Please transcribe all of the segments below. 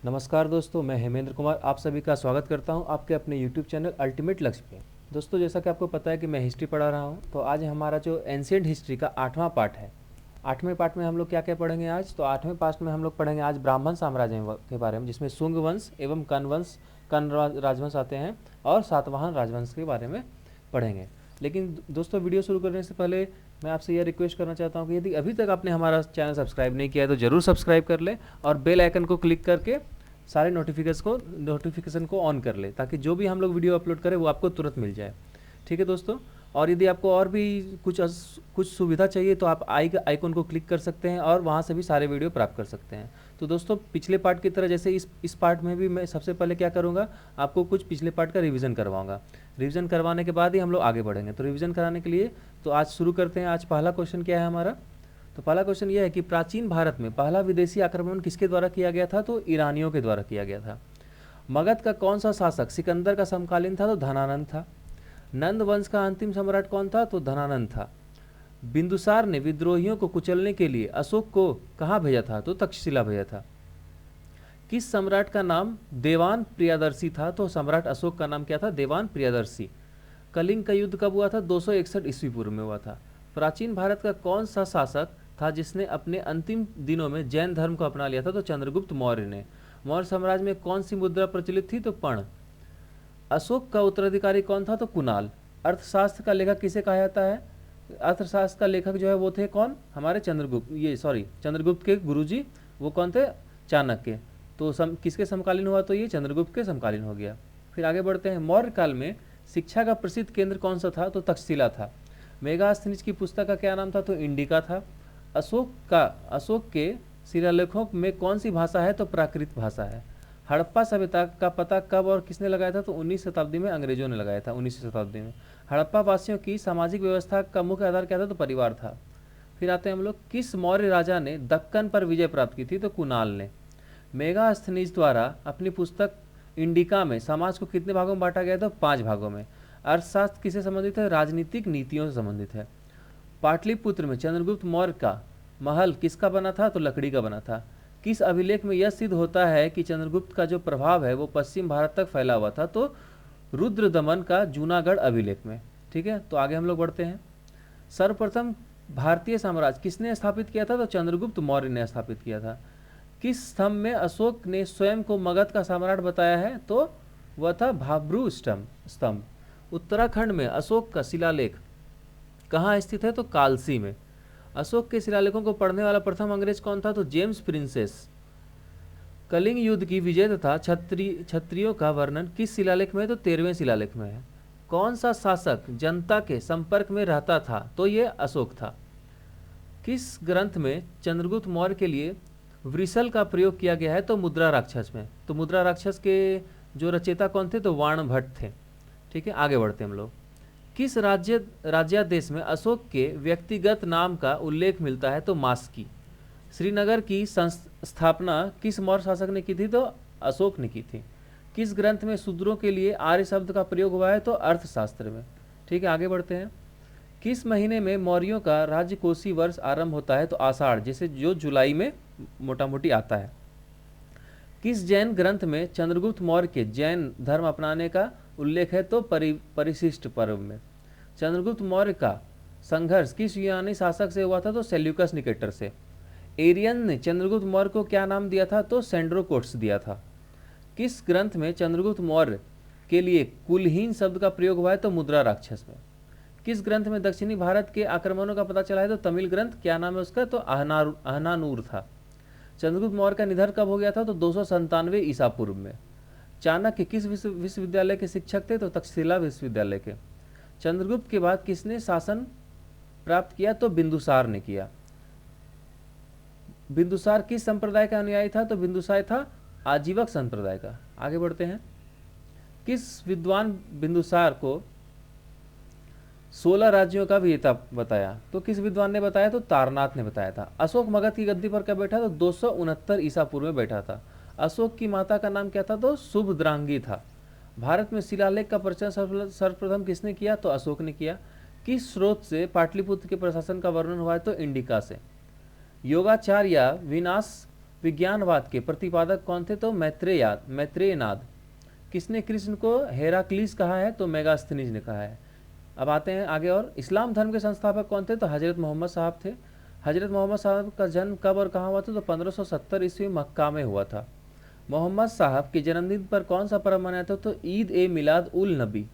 नमस्कार दोस्तों, मैं हेमेंद्र कुमार आप सभी का स्वागत करता हूं आपके अपने YouTube चैनल अल्टीमेट लक्ष्य पे। दोस्तों, जैसा कि आपको पता है कि मैं हिस्ट्री पढ़ा रहा हूं, तो आज हमारा जो एंशिएंट हिस्ट्री का 8वां पार्ट है। 8वें पार्ट में हम लोग क्या क्या पढ़ेंगे आज? तो 8वें पार्ट में हम लोग पढ़ेंगे आज ब्राह्मण साम्राज्य के बारे में, जिसमें शुंग वंश एवं कन राजवंश आते हैं, और सातवाहन राजवंश के बारे में पढ़ेंगे। लेकिन दोस्तों, वीडियो शुरू करने से पहले मैं आपसे यह रिक्वेस्ट करना चाहता हूं कि यदि अभी तक आपने हमारा चैनल सब्सक्राइब नहीं किया है तो ज़रूर सब्सक्राइब कर लें और बेल आइकन को क्लिक करके सारे नोटिफिकेशन को ऑन कर ले, ताकि जो भी हम लोग वीडियो अपलोड करें वो आपको तुरंत मिल जाए। ठीक है दोस्तों। और यदि आपको और भी कुछ सुविधा चाहिए तो आप आइकन को क्लिक कर सकते हैं और वहाँ से भी सारे वीडियो प्राप्त कर सकते हैं। तो दोस्तों, पिछले पार्ट की तरह जैसे इस पार्ट में भी मैं सबसे पहले क्या करूँगा, आपको कुछ पिछले पार्ट का रिवीजन करवाऊँगा। रिवीजन करवाने के बाद ही हम लोग आगे बढ़ेंगे। तो रिवीजन कराने के लिए तो आज शुरू करते हैं। आज पहला क्वेश्चन क्या है हमारा? तो पहला क्वेश्चन यह है कि प्राचीन भारत में पहला विदेशी आक्रमण किसके द्वारा किया गया था? तो ईरानियों के द्वारा किया गया था। मगध का कौन सा शासक सिकंदर का समकालीन था? तो धनानंद था। नंद वंश का अंतिम सम्राट कौन था? तो धनानंद था। बिंदुसार ने विद्रोहियों को कुचलने के लिए अशोक को कहाँ भेजा था? तो तक्षशिला भेजा था। किस सम्राट का नाम देवान प्रियदर्शी था? तो सम्राट अशोक का नाम क्या था? देवान प्रियदर्शी। कलिंग का युद्ध कब हुआ था? 261 ईस्वी पूर्व में हुआ था। प्राचीन भारत का कौन सा शासक था जिसने अपने अंतिम दिनों में जैन धर्म को अपना लिया था? तो चंद्रगुप्त मौर्य ने। मौर्य साम्राज्य में कौन सी मुद्रा प्रचलित थी? तो पर्ण। अशोक का उत्तराधिकारी कौन था? तो कुणाल। अर्थशास्त्र का लेखक किसे कहा जाता है? अर्थशास्त्र का लेखक जो है वो थे कौन? हमारे चंद्रगुप्त के गुरुजी वो कौन थे? चाणक्य। तो किसके समकालीन हुआ? तो ये चंद्रगुप्त के समकालीन हो गया। फिर आगे बढ़ते हैं। मौर्य काल में शिक्षा का प्रसिद्ध केंद्र कौन सा था? तो तक्षशिला था। मेगास्थनीज की पुस्तक का क्या नाम था? तो इंडिका था। अशोक के शिलालेखों में कौन सी भाषा है? तो प्राकृत भाषा है। हड़प्पा सभ्यता का पता कब और किसने लगाया था? तो 19वीं शताब्दी में अंग्रेजों ने लगाया था। 19वीं शताब्दी में हड़प्पा वासियों की सामाजिक व्यवस्था का मुख्य आधार क्या था? तो परिवार था। फिर आते हैं हम लोग, किस मौर्य राजा ने दक्कन पर विजय प्राप्त की थी? तो कुणाल ने। मेगास्थनीज द्वारा अपनी पुस्तक इंडिका में समाज को कितने भागों में बांटा गया था? 5 भागों में। अर्थशास्त्र किससे संबंधित है? राजनीतिक नीतियों से संबंधित है। पाटलिपुत्र में चंद्रगुप्त मौर्य का महल किसका बना था? तो लकड़ी का बना था। किस अभिलेख में यह सिद्ध होता है कि चंद्रगुप्त का जो प्रभाव है वो पश्चिम भारत तक फैला हुआ था? तो रुद्रदमन का जूनागढ़ अभिलेख में। ठीक है, तो आगे हम लोग बढ़ते हैं। सर्वप्रथम भारतीय साम्राज्य किसने स्थापित किया था? तो चंद्रगुप्त मौर्य ने स्थापित किया था। किस स्तंभ में अशोक ने स्वयं को मगध का सम्राट बताया है? तो वह था भाब्रू स्तंभ। उत्तराखंड में अशोक का शिलालेख कहाँ स्थित है? तो कालसी में। अशोक के शिलालेखों को पढ़ने वाला प्रथम अंग्रेज कौन था? तो जेम्स प्रिंसेस। कलिंग युद्ध की विजय तथा क्षत्रियों का वर्णन किस शिलालेख में है? तो 13वें शिलालेख में है। कौन सा शासक जनता के संपर्क में रहता था? तो ये अशोक था। किस ग्रंथ में चंद्रगुप्त मौर्य के लिए वृषल का प्रयोग किया गया है? तो मुद्रा राक्षस में। तो मुद्रा राक्षस के जो रचयिता कौन थे? तो वाण भट्ट थे। ठीक है, आगे बढ़ते हम लोग। किस राज्यादेश में अशोक के व्यक्तिगत नाम का उल्लेख मिलता है? तो मास्की। श्रीनगर की स्थापना किस मौर्य शासक ने की थी? तो अशोक ने की थी। किस ग्रंथ में शूद्रों के लिए आर्य शब्द का प्रयोग हुआ है? तो अर्थशास्त्र में। ठीक है, आगे बढ़ते हैं। किस महीने में मौर्यों का राजकोषीय वर्ष आरंभ होता है? तो आषाढ़, जैसे जो जुलाई में मोटा मोटी आता है। किस जैन ग्रंथ में चंद्रगुप्त मौर्य के जैन धर्म अपनाने का उल्लेख है? तो परिशिष्ट पर्व में। चंद्रगुप्त मौर्य का संघर्ष किस यूनानी शासक से हुआ था? तो सेल्यूकस निकेटर से। एरियन ने चंद्रगुप्त मौर्य को क्या नाम दिया था? तो सेंड्रोकोट्स दिया था। किस ग्रंथ में चंद्रगुप्त मौर्य के लिए कुलहीन शब्द का प्रयोग हुआ है? तो मुद्रा राक्षस में। किस ग्रंथ में दक्षिणी भारत के आक्रमणों का पता चला है? तो तमिल ग्रंथ, क्या नाम है उसका? तो अहनानूर था। चंद्रगुप्त मौर्य का निधन कब हो गया था? तो 297 ईसा पूर्व में। चाणक्य किस विश्वविद्यालय के शिक्षक थे? तो तक्षशिला विश्वविद्यालय के। चंद्रगुप्त के बाद किसने शासन प्राप्त किया? तो बिंदुसार ने किया। बिंदुसार किस संप्रदाय का अनुयायी था? तो बिंदुसार था आजीवक संप्रदाय का। आगे बढ़ते हैं। किस विद्वान बिंदुसार को 16 राज्यों का विजेता बताया? तो किस विद्वान ने बताया? तो तारनाथ ने बताया था। अशोक मगध की गद्दी पर कब बैठा? तो 269 ईसा पूर्व में बैठा था। अशोक की माता का नाम क्या था? तो शुभद्रांगी था। भारत में शिलालेख का परिचय सर्वप्रथम किसने किया? तो अशोक ने किया। किस स्रोत से पाटलिपुत्र के प्रशासन का वर्णन हुआ है? तो इंडिका से। योगाचार या विनाश विज्ञानवाद के प्रतिपादक कौन थे? तो मैत्रेयनाद। किसने कृष्ण को हेराक्लीस कहा है? तो मेगास्थनीज ने कहा है। अब आते हैं आगे। और इस्लाम धर्म के संस्थापक कौन थे? तो हजरत मोहम्मद साहब थे। हजरत मोहम्मद साहब का जन्म कब और कहाँ हुआ था? तो 1570 ईस्वी मक्का में हुआ था। मोहम्मद साहब के जन्मदिन पर कौन सा पर्व मनाया था? तो ईद ए मिलाद उल नबी।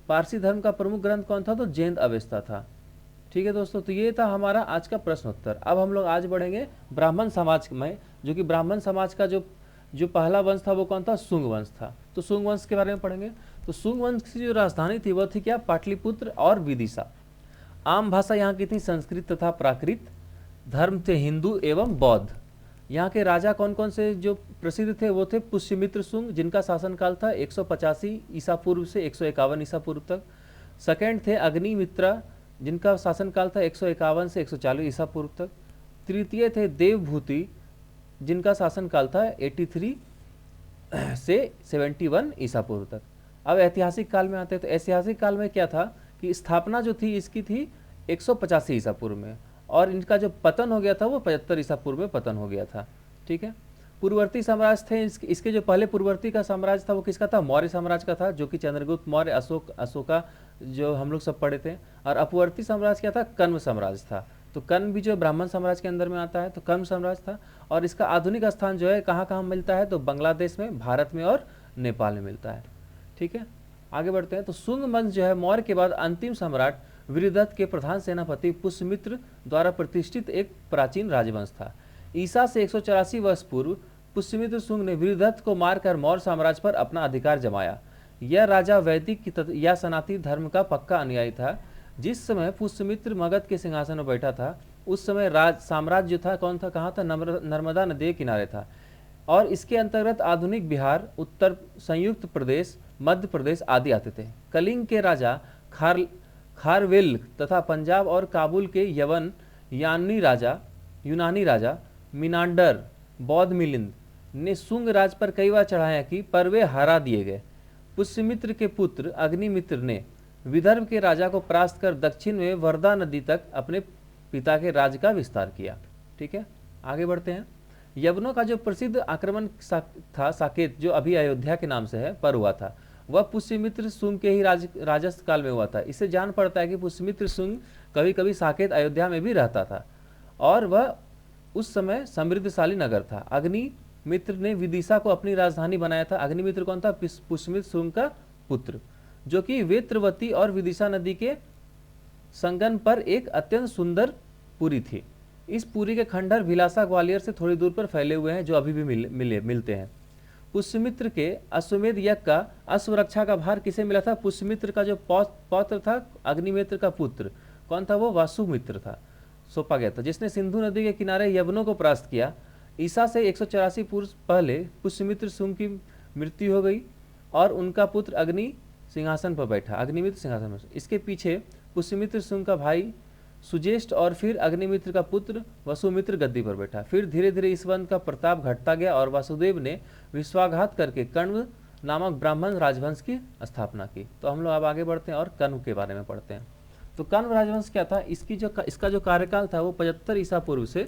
पारसी धर्म का प्रमुख ग्रंथ कौन था? तो जैन अवेस्ता था। ठीक है दोस्तों, तो ये था हमारा आज का प्रश्न उत्तर। अब हम लोग आज बढ़ेंगे ब्राह्मण समाज में, जो कि ब्राह्मण समाज का जो पहला वंश था वो कौन था? शुंग वंश था। तो शुंग वंश के बारे में पढ़ेंगे। तो शुंग वंश की जो राजधानी थी वो थी क्या? पाटलिपुत्र और विदिशा। आम भाषा यहाँ की थी संस्कृत तथा प्राकृत। धर्म थे हिंदू एवं बौद्ध। यहाँ के राजा कौन कौन से जो प्रसिद्ध थे? वो थे पुष्यमित्र शुंग, जिनका शासनकाल था 185 ईसा पूर्व से 151 ईसा पूर्व तक। सेकेंड थे अग्निमित्रा, जिनका शासनकाल था 151 से 140 ईसा पूर्व तक। तृतीय थे देवभूति, जिनका शासनकाल था 83 से 71 ईसा पूर्व तक। अब ऐतिहासिक काल में आते हैं। तो ऐतिहासिक काल में क्या था कि स्थापना जो थी इसकी थी 185 ईसा पूर्व में, और इनका जो पतन हो गया था वो 75 ईसा पूर्व में पतन हो गया था। ठीक है। पूर्ववर्ती साम्राज्य थे इसके जो पहले पूर्ववर्ती का साम्राज्य था वो किसका था? मौर्य साम्राज्य का था, जो कि चंद्रगुप्त मौर्य, अशोका जो हम लोग सब पढ़े थे। और अपवर्ती साम्राज्य क्या था? कण्व साम्राज्य था। तो कण्व भी जो ब्राह्मण साम्राज्य के अंदर में आता है, तो कण्व साम्राज्य था। और इसका आधुनिक स्थान जो है कहाँ कहाँ मिलता है? तो बांग्लादेश में, भारत में और नेपाल में मिलता है। ठीक है, आगे बढ़ते हैं। तो शुंग वंश जो है मौर्य के बाद अंतिम सम्राट वीरदत्त के प्रधान सेनापति पुष्यमित्र द्वारा प्रतिष्ठित एक प्राचीन राजवंश था। ईसा से 184 वर्ष पूर्व पुष्यमित्र शुंग ने वीरदत्त को मारकर मौर्य साम्राज्य पर अपना अधिकार जमाया। यह राजा वैदिक या सनातनी धर्म का पक्का अनुयायी था। जिस समय पुष्यमित्र मगध के सिंहासन में बैठा था उस समय साम्राज्य था कौन था? कहाँ था? नर्मदा नदी के किनारे था। और इसके अंतर्गत आधुनिक बिहार, उत्तर संयुक्त प्रदेश, मध्य प्रदेश आदि आते थे। कलिंग के राजा खारवेल तथा पंजाब और काबुल के यूनानी राजा मिनांडर बौद्ध मिलिंद ने शुंग राज पर कई बार चढ़ाया की, पर वे हरा दिए गए। पुष्यमित्र के पुत्र अग्निमित्र ने विदर्भ के राजा को परास्त कर दक्षिण में वर्धा नदी तक अपने पिता के राज का विस्तार किया। ठीक है, आगे बढ़ते हैं। यवनों का जो प्रसिद्ध आक्रमण था साकेत, जो अभी अयोध्या के नाम से है, पर हुआ था, वह पुष्यमित्र शुंग के ही राजस्व काल में हुआ था। इससे जान पड़ता है कि पुष्यमित्र शुंग कभी कभी साकेत अयोध्या में भी रहता था, और वह उस समय समृद्धशाली नगर था। अग्निमित्र ने विदिशा को अपनी राजधानी बनाया था। अग्निमित्र कौन था? पुष्यमित्र शुंग का पुत्र, जो कि वेत्रवती और विदिशा नदी के संगम पर एक अत्यंत सुंदर पुरी थी। इस पुरी के खंडहर भिलासा ग्वालियर से थोड़ी दूर पर फैले हुए हैं, जो अभी भी मिलते हैं। पुष्यमित्र के अश्वमेध यज्ञ का अश्वरक्षा का भार किसे मिला था? पुष्यमित्र का जो पौत्र था, अग्निमित्र का पुत्र कौन था? वो वासुमित्र था, सौंपा गया था, जिसने सिंधु नदी के किनारे यवनों को परास्त किया। ईसा से 184 पूर्व पहले पुष्यमित्र शुंग की मृत्यु हो गई और उनका पुत्र अग्नि सिंहासन पर बैठा, अग्निमित्र सिंहासन पर। इसके पीछे पुष्यमित्र शुंग का भाई सुजेष्ट और फिर अग्निमित्र का पुत्र वसुमित्र गद्दी पर बैठा। फिर धीरे धीरे इस वंश का प्रताप घटता गया और वासुदेव ने विश्वासघात करके कण्व नामक ब्राह्मण राजवंश की स्थापना की। तो हम लोग अब आगे बढ़ते हैं और कण्व के बारे में पढ़ते हैं। तो कण्व राजवंश क्या था? इसका जो कार्यकाल था वो 75 ईसा पूर्व से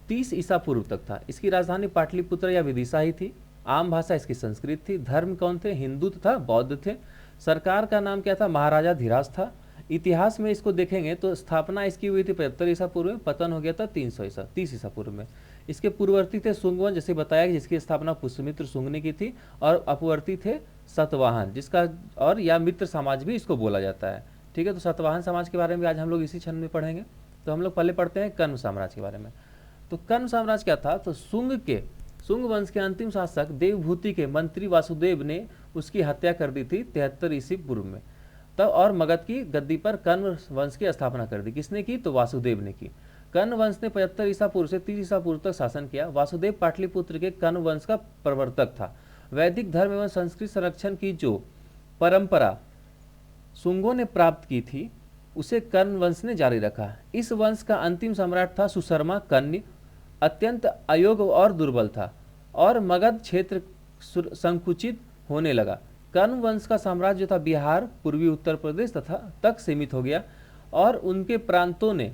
30 ईसा पूर्व तक था। इसकी राजधानी पाटलिपुत्र या विदिशा ही थी। आम भाषा इसकी संस्कृत थी। धर्म कौन थे? हिंदू तथा बौद्ध थे। सरकार का नाम क्या था? महाराजा धीराज था। इतिहास में इसको देखेंगे तो स्थापना इसकी हुई थी 75 ईसा पूर्व में, पतन हो गया था 30 ईसा पूर्व में। इसके पूर्ववर्ती थे शुंगवन, जैसे बताया कि जिसकी स्थापना पुष्यमित्र शुंग ने की थी, और अपवर्ती थे सतवाहन, जिसका और या मित्र समाज भी इसको बोला जाता है। ठीक है, तो सतवाहन समाज के बारे में आज हम लोग इसी क्षण में पढ़ेंगे। तो हम लोग पहले पढ़ते हैं कण्व साम्राज्य के बारे में। तो कण्व साम्राज्य क्या था? तो शुंग वंश के अंतिम शासक देवभूति के मंत्री वासुदेव ने उसकी हत्या कर दी थी 73 ईसा पूर्व में। तब और मगध की गद्दी पर कण्व वंश की स्थापना कर दी। किसने की? तो वासुदेव ने की। कण्व वंश ने 75 ईसा पूर्व से 30 ईसा पूर्व तक शासन किया। वासुदेव पाटलिपुत्र के कण्व वंश का प्रवर्तक था। वैदिक धर्म एवं संस्कृत संरक्षण की जो परंपरा शुंगों ने प्राप्त की थी उसे कण्व वंश ने जारी रखा। इस वंश का अंतिम सम्राट था सुशर्मा कण्व, अत्यंत अयोग्य और दुर्बल था और मगध क्षेत्र संकुचित होने लगा। कण्व वंश का साम्राज्य था बिहार, पूर्वी उत्तर प्रदेश तथा तक सीमित हो गया और उनके प्रांतों ने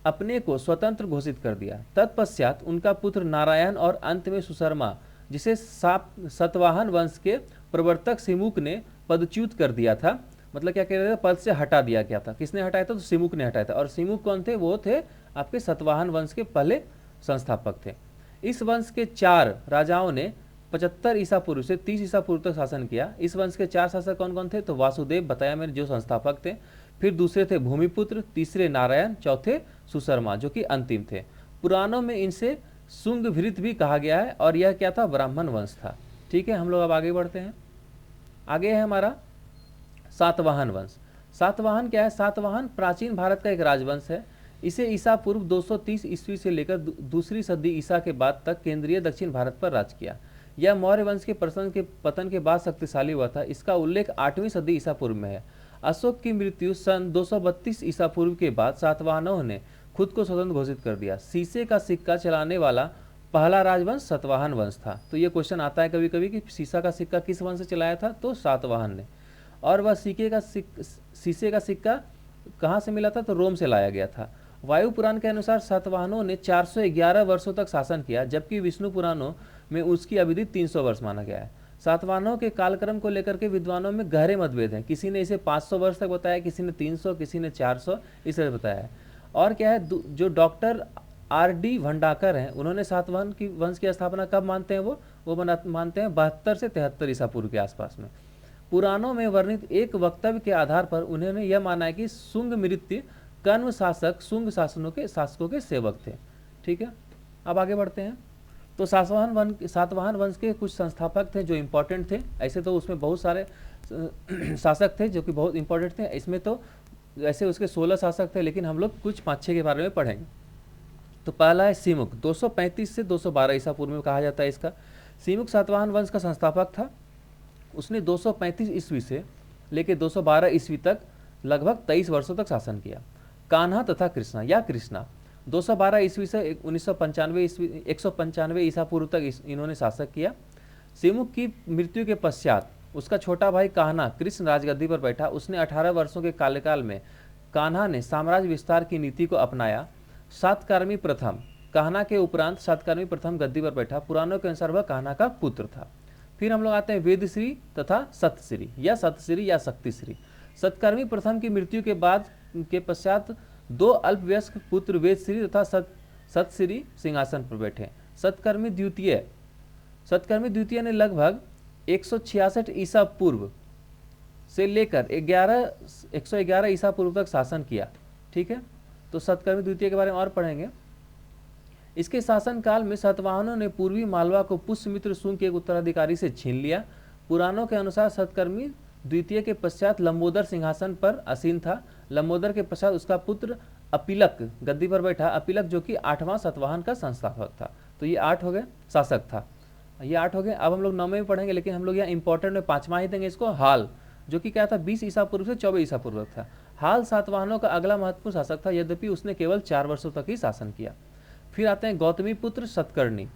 अपने को स्वतंत्र घोषित कर दिया। तत्पश्चात उनका पुत्र नारायण और अंत में सुशर्मा, जिसे सातवाहन वंश के प्रवर्तक सिमुक ने पदच्युत कर दिया था, मतलब क्या कह रहे थे, पद से हटा दिया गया था। किसने हटाया था? तो सिमुक ने हटाया था। और सिमुक कौन थे? वो थे आपके सातवाहन वंश के पहले संस्थापक थे। इस वंश के 4 राजाओं ने 75 ईसा पूर्व से 30 ईसा पूर्व तक शासन किया। इस वंश के 4 शासक कौन कौन थे? तो वासुदेव बताया मैंने, जो संस्थापक थे। फिर दूसरे थे भूमिपुत्र, तीसरे नारायण, चौथे सुशर्मा, जो कि अंतिम थे। पुराणों में इनसे शुंगभृत भी कहा गया है, और यह क्या था? ब्राह्मण वंश था। ठीक है, हम लोग अब आगे बढ़ते हैं। आगे है हमारा सातवाहन वंश। सातवाहन क्या है? सातवाहन प्राचीन भारत का एक राजवंश है। इसे ईसा पूर्व 230 ईस्वी से लेकर दूसरी सदी ईसा के बाद तक केंद्रीय दक्षिण भारत पर राज किया। यह मौर्य वंश के पतन के बाद शक्तिशाली हुआ था। इसका उल्लेख 8वीं सदी ईसा पूर्व में है। अशोक की मृत्यु सन 232 ईसा पूर्व के बाद सातवाहनों ने खुद को स्वतंत्र घोषित कर दिया। शीशे का सिक्का चलाने वाला पहला राजवंश सातवाहन वंश था। तो ये क्वेश्चन आता है कभी कभी कि शीशा का सिक्का किस वंश से चलाया था? तो सातवाहन ने। और वह शीशे का सिक्का कहाँ से मिला था? तो रोम से लाया गया था। वायु पुराण के अनुसार सातवाहनों ने 411 वर्षों तक शासन किया, जबकि विष्णु पुराणों में उसकी अवधि 300 वर्ष माना गया है। सातवाहनों के कालक्रम को लेकर के विद्वानों में गहरे मतभेद हैं। किसी ने इसे 500 वर्ष तक बताया, किसी ने 300, किसी ने 400 इस तरह बताया है। और क्या है, जो डॉक्टर R.D. भंडाकर हैं, उन्होंने सातवाहन की वंश की स्थापना कब मानते हैं? वो मानते हैं 72 से 73 ईसा पूर्व के आसपास में। पुराणों में वर्णित एक वक्तव्य के आधार पर उन्होंने यह माना है कि शुंगमृत्य कण्व शासक शुंग शासकों के सेवक थे। ठीक है, अब आगे बढ़ते हैं। तो सातवाहन वंश के कुछ संस्थापक थे जो इम्पोर्टेंट थे। ऐसे तो उसमें बहुत सारे शासक थे जो कि बहुत इंपॉर्टेंट थे। इसमें तो ऐसे उसके 16 शासक थे, लेकिन हम लोग कुछ 5-6 के बारे में पढ़ेंगे। तो पहला है सिमुक, 235 से 212 ईसा पूर्व में कहा जाता है इसका। सिमुक सातवाहन वंश का संस्थापक था। उसने 235 ईस्वी से लेकर 212 ईस्वी तक लगभग 23 वर्षों तक शासन किया। कान्हा तथा कृष्णा या कृष्णा 212 ईस्वी से 195 ईसा पूर्व तक इन्होंने शासक किया। सिमुक की मृत्यु के पश्चात उसका छोटा भाई कान्हा कृष्ण राजगद्दी पर बैठा। उसने 18 वर्षों के कार्यकाल में कान्हा ने साम्राज्य विस्तार की नीति को अपनाया। सातकर्मी प्रथम, कान्हा के उपरांत सातकर्मी प्रथम गद्दी पर बैठा। पुराणों के अनुसार वह कान्हा का पुत्र था। फिर हम लोग आते हैं वेदश्री तथा सतश्री या शक्तिश्री। सतकर्मी प्रथम की मृत्यु के पश्चात 2 अल्पवयस्क पुत्र वेदश्री तथा सतश्री सिंहासन पर बैठे। सतकर्मी द्वितीय ने लगभग 166 ईसा पूर्व से लेकर 111 ईसा पूर्व तक शासन किया। ठीक है, तो सतकर्मी द्वितीय के बारे में और पढ़ेंगे। इसके शासनकाल में सातवाहनों ने पूर्वी मालवा को पुष्यमित्र शुंग के एक उत्तराधिकारी से छीन लिया। पुराणों के अनुसार सतकर्मी द्वितीय के पश्चात लंबोदर सिंहासन पर आसीन था। लंबोदर के पश्चात उसका पुत्र अपिलक गद्दी पर बैठा। अपिलक जो कि 8वां सातवाहन का संस्थापक था। तो ये 8 हो गए, शासक था। ये 8 हो गए। अब हम लोग 9 में भी पढ़ेंगे, लेकिन हम लोग यहाँ इंपॉर्टेंट में 5वां ही देंगे इसको, हाल, जो कि क्या था 20 ईसा पूर्व से 24 ईसा पूर्व था। हाल सातवाहनों का अगला महत्वपूर्ण शासक था, यद्यपि उसने केवल 4 वर्षों तक ही शासन किया। फिर आते हैं गौतमी पुत्र सतकर्णी।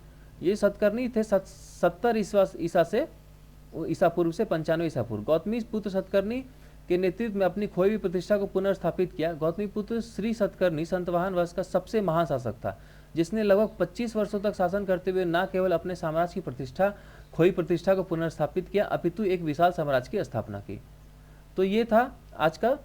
ये सतकर्णी थे 70 ईसा पूर्व से 95 ईसा पूर्व। गौतमी पुत्र सतकर्णी के नेतृत्व में अपनी खोई हुई प्रतिष्ठा को पुनर्स्थापित किया। गौतमी पुत्र श्री सतकर्णी सातवाहन वंश का सबसे महान शासक था, जिसने लगभग 25 वर्षों तक शासन करते हुए न केवल अपने साम्राज्य की खोई प्रतिष्ठा को पुनर्स्थापित किया, अपितु एक विशाल साम्राज्य की स्थापना की। तो ये था आज का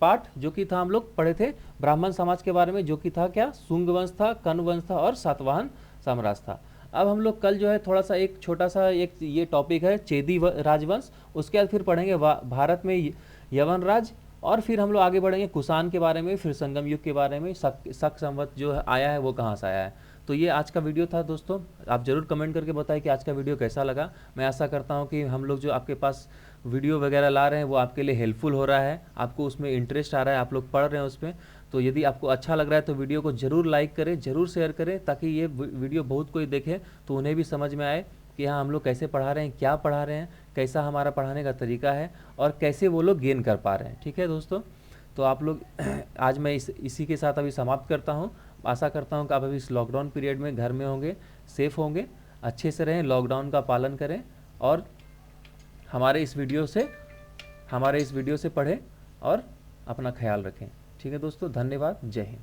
पाठ, जो कि था हम लोग पढ़े थे ब्राह्मण समाज के बारे में, जो कि था क्या, शुंग वंश था, कण्व वंश था और सातवाहन साम्राज्य था। अब हम लोग कल जो है थोड़ा सा एक छोटा सा ये टॉपिक है चेदी राजवंश, उसके बाद फिर पढ़ेंगे भारत में यवन राज, और फिर हम लोग आगे बढ़ेंगे कुषाण के बारे में, फिर संगम युग के बारे में, शक संवत जो आया है वो कहाँ से आया है। तो ये आज का वीडियो था दोस्तों। आप ज़रूर कमेंट करके बताएं कि आज का वीडियो कैसा लगा। मैं आशा करता हूँ कि हम लोग जो आपके पास वीडियो वगैरह ला रहे हैं वो आपके लिए हेल्पफुल हो रहा है, आपको उसमें इंटरेस्ट आ रहा है, आप लोग पढ़ रहे हैं उसमें। तो यदि आपको अच्छा लग रहा है तो वीडियो को ज़रूर लाइक करें, ज़रूर शेयर करें, ताकि ये वीडियो बहुत कोई देखे तो उन्हें भी समझ में आए कि हाँ हम लोग कैसे पढ़ा रहे हैं, क्या पढ़ा रहे हैं, कैसा हमारा पढ़ाने का तरीका है और कैसे वो लोग गेन कर पा रहे हैं। ठीक है दोस्तों, तो आप लोग आज मैं इसी के साथ अभी समाप्त करता हूँ। आशा करता हूँ कि आप अभी इस लॉकडाउन पीरियड में घर में होंगे, सेफ़ होंगे, अच्छे से रहें, लॉकडाउन का पालन करें और हमारे इस वीडियो से पढ़ें और अपना ख्याल रखें। ठीक है दोस्तों, धन्यवाद, जय हिंद।